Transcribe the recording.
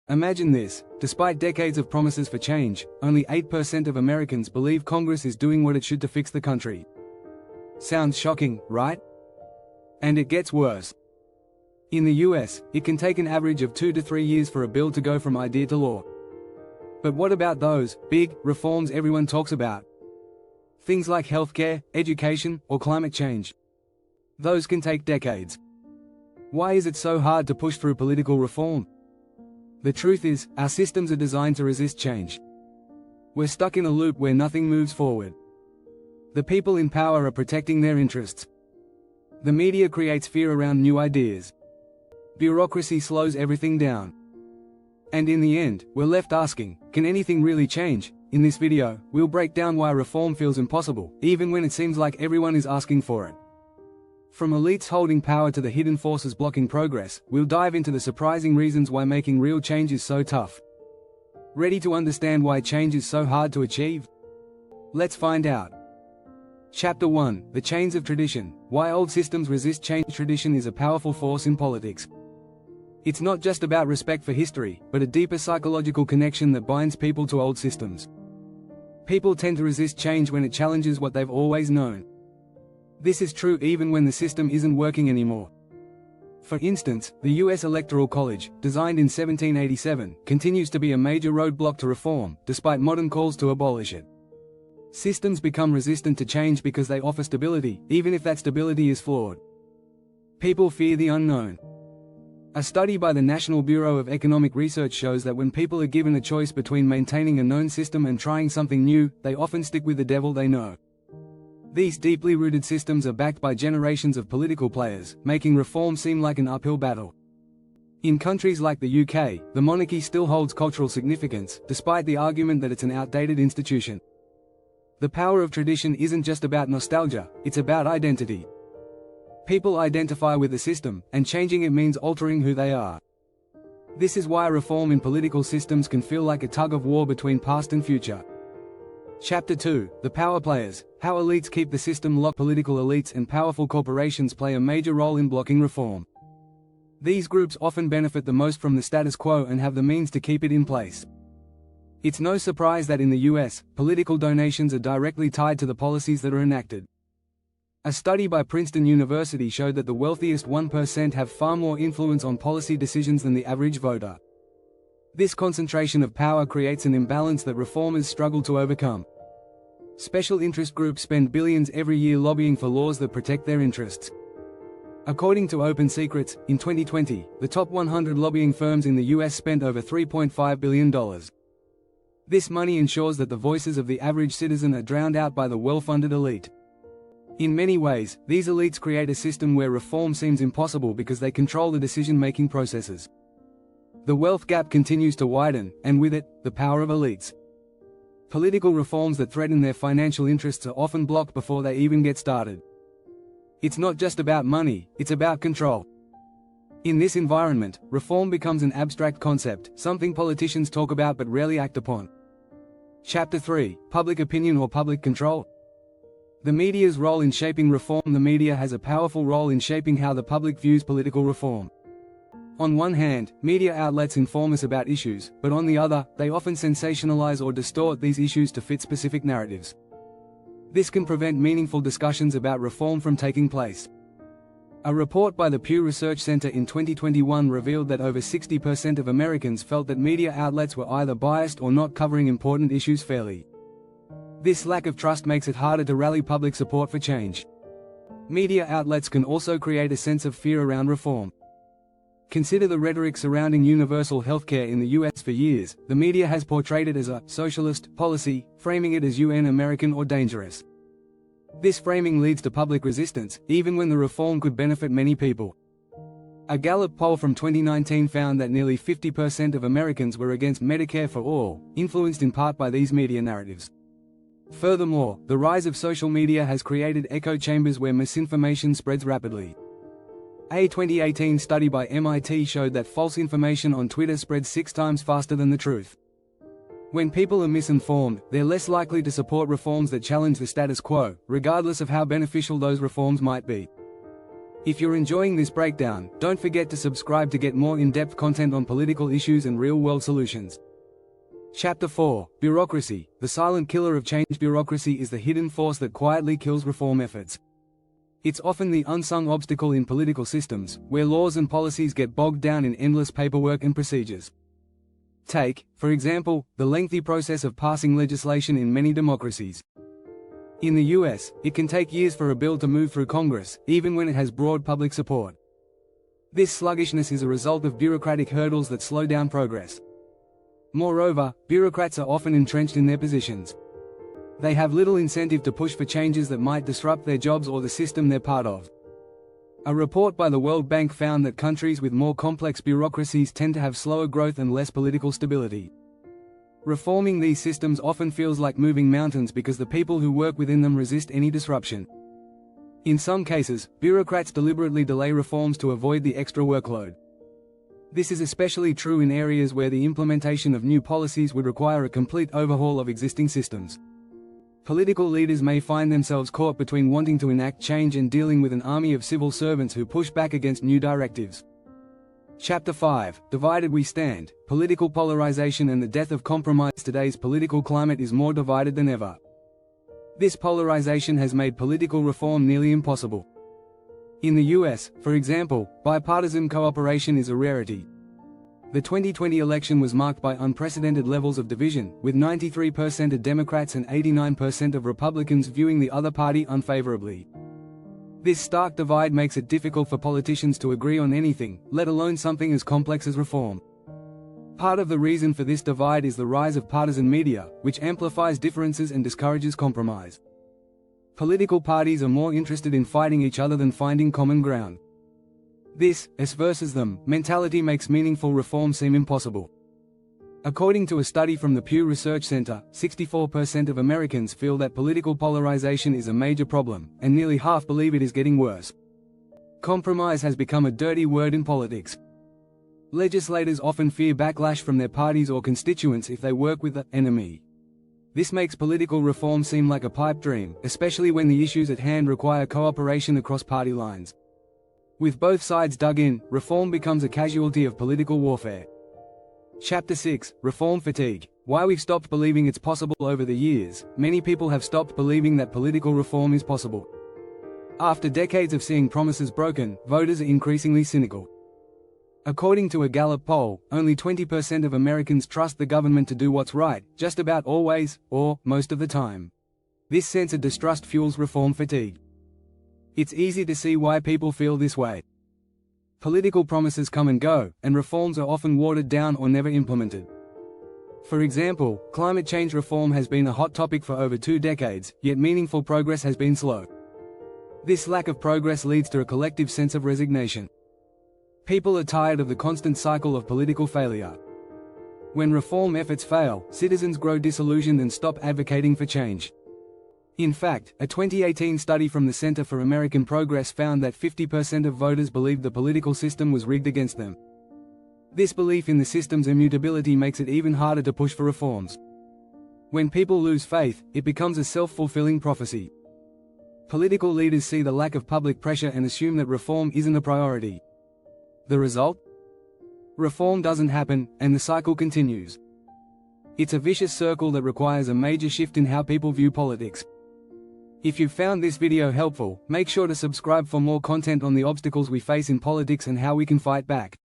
Imagine this: despite decades of promises for change, only 8% of Americans believe Congress is doing what it should to fix the country. Sounds shocking, right? And it gets worse. In the US, it can take an average of 2 to 3 years for a bill to go from idea to law. But what about those big reforms everyone talks about? Things like healthcare, education, or climate change. Those can take decades. Why is it so hard to push through political reform? The truth is, our systems are designed to resist change. We're stuck in a loop where nothing moves forward. The people in power are protecting their interests. The media creates fear around new ideas. Bureaucracy slows everything down. And in the end, we're left asking, can anything really change? In this video, we'll break down why reform feels impossible, even when it seems like everyone is asking for it. From elites holding power to the hidden forces blocking progress, we'll dive into the surprising reasons why making real change is so tough. Ready to understand why change is so hard to achieve? Let's find out. Chapter 1: The Chains of Tradition: Why Old Systems Resist Change. Tradition is a powerful force in politics. It's not just about respect for history, but a deeper psychological connection that binds people to old systems. People tend to resist change when it challenges what they've always known. This is true even when the system isn't working anymore. For instance, the US Electoral College, designed in 1787, continues to be a major roadblock to reform, despite modern calls to abolish it. Systems become resistant to change because they offer stability, even if that stability is flawed. People fear the unknown. A study by the National Bureau of Economic Research shows that when people are given a choice between maintaining a known system and trying something new, they often stick with the devil they know. These deeply rooted systems are backed by generations of political players, making reform seem like an uphill battle. In countries like the UK, the monarchy still holds cultural significance, despite the argument that it's an outdated institution. The power of tradition isn't just about nostalgia, it's about identity. People identify with the system, and changing it means altering who they are. This is why reform in political systems can feel like a tug of war between past and future. Chapter 2: The Power Players: How Elites Keep the System Locked. Political elites and powerful corporations play a major role in blocking reform. These groups often benefit the most from the status quo and have the means to keep it in place. It's no surprise that in the US, political donations are directly tied to the policies that are enacted. A study by Princeton University showed that the wealthiest 1% have far more influence on policy decisions than the average voter. This concentration of power creates an imbalance that reformers struggle to overcome. Special interest groups spend billions every year lobbying for laws that protect their interests. According to Open Secrets, in 2020, the top 100 lobbying firms in the US spent over $3.5 billion. This money ensures that the voices of the average citizen are drowned out by the well-funded elite. In many ways, these elites create a system where reform seems impossible because they control the decision-making processes. The wealth gap continues to widen, and with it, the power of elites. Political reforms that threaten their financial interests are often blocked before they even get started. It's not just about money, it's about control. In this environment, reform becomes an abstract concept, something politicians talk about but rarely act upon. Chapter 3: Public Opinion or Public Control. The media's role in shaping reform. The media has a powerful role in shaping how the public views political reform. On one hand, media outlets inform us about issues, but on the other, they often sensationalize or distort these issues to fit specific narratives. This can prevent meaningful discussions about reform from taking place. A report by the Pew Research Center in 2021 revealed that over 60% of Americans felt that media outlets were either biased or not covering important issues fairly. This lack of trust makes it harder to rally public support for change. Media outlets can also create a sense of fear around reform. Consider the rhetoric surrounding universal healthcare in the US. For years, the media has portrayed it as a socialist policy, framing it as un-American or dangerous. This framing leads to public resistance, even when the reform could benefit many people. A Gallup poll from 2019 found that nearly 50% of Americans were against Medicare for all, influenced in part by these media narratives. Furthermore, the rise of social media has created echo chambers where misinformation spreads rapidly. A 2018 study by MIT showed that false information on Twitter spreads 6 times faster than the truth. When people are misinformed, they're less likely to support reforms that challenge the status quo, regardless of how beneficial those reforms might be. If you're enjoying this breakdown, don't forget to subscribe to get more in-depth content on political issues and real-world solutions. Chapter 4: Bureaucracy, the silent killer of change. Bureaucracy is the hidden force that quietly kills reform efforts. It's often the unsung obstacle in political systems, where laws and policies get bogged down in endless paperwork and procedures. Take, for example, the lengthy process of passing legislation in many democracies. In the US, it can take years for a bill to move through Congress, even when it has broad public support. This sluggishness is a result of bureaucratic hurdles that slow down progress. Moreover, bureaucrats are often entrenched in their positions. They have little incentive to push for changes that might disrupt their jobs or the system they're part of. A report by the World Bank found that countries with more complex bureaucracies tend to have slower growth and less political stability. Reforming these systems often feels like moving mountains because the people who work within them resist any disruption. In some cases, bureaucrats deliberately delay reforms to avoid the extra workload. This is especially true in areas where the implementation of new policies would require a complete overhaul of existing systems. Political leaders may find themselves caught between wanting to enact change and dealing with an army of civil servants who push back against new directives. Chapter 5: Divided We Stand, Political Polarization and the Death of Compromise. Today's political climate is more divided than ever. This polarization has made political reform nearly impossible. In the US, for example, bipartisan cooperation is a rarity. The 2020 election was marked by unprecedented levels of division, with 93% of Democrats and 89% of Republicans viewing the other party unfavorably. This stark divide makes it difficult for politicians to agree on anything, let alone something as complex as reform. Part of the reason for this divide is the rise of partisan media, which amplifies differences and discourages compromise. Political parties are more interested in fighting each other than finding common ground. This us versus them mentality makes meaningful reform seem impossible. According to a study from the Pew Research Center, 64% of Americans feel that political polarization is a major problem, and nearly half believe it is getting worse. Compromise has become a dirty word in politics. Legislators often fear backlash from their parties or constituents if they work with the enemy. This makes political reform seem like a pipe dream, especially when the issues at hand require cooperation across party lines. With both sides dug in, reform becomes a casualty of political warfare. Chapter 6: Reform Fatigue. Why we've stopped believing it's possible. Over the years, many people have stopped believing that political reform is possible. After decades of seeing promises broken, voters are increasingly cynical. According to a Gallup poll, only 20% of Americans trust the government to do what's right, just about always, or most of the time. This sense of distrust fuels reform fatigue. It's easy to see why people feel this way. Political promises come and go, and reforms are often watered down or never implemented. For example, climate change reform has been a hot topic for over 2 decades, yet meaningful progress has been slow. This lack of progress leads to a collective sense of resignation. People are tired of the constant cycle of political failure. When reform efforts fail, citizens grow disillusioned and stop advocating for change. In fact, a 2018 study from the Center for American Progress found that 50% of voters believed the political system was rigged against them. This belief in the system's immutability makes it even harder to push for reforms. When people lose faith, it becomes a self-fulfilling prophecy. Political leaders see the lack of public pressure and assume that reform isn't a priority. The result? Reform doesn't happen, and the cycle continues. It's a vicious circle that requires a major shift in how people view politics. If you found this video helpful, make sure to subscribe for more content on the obstacles we face in politics and how we can fight back.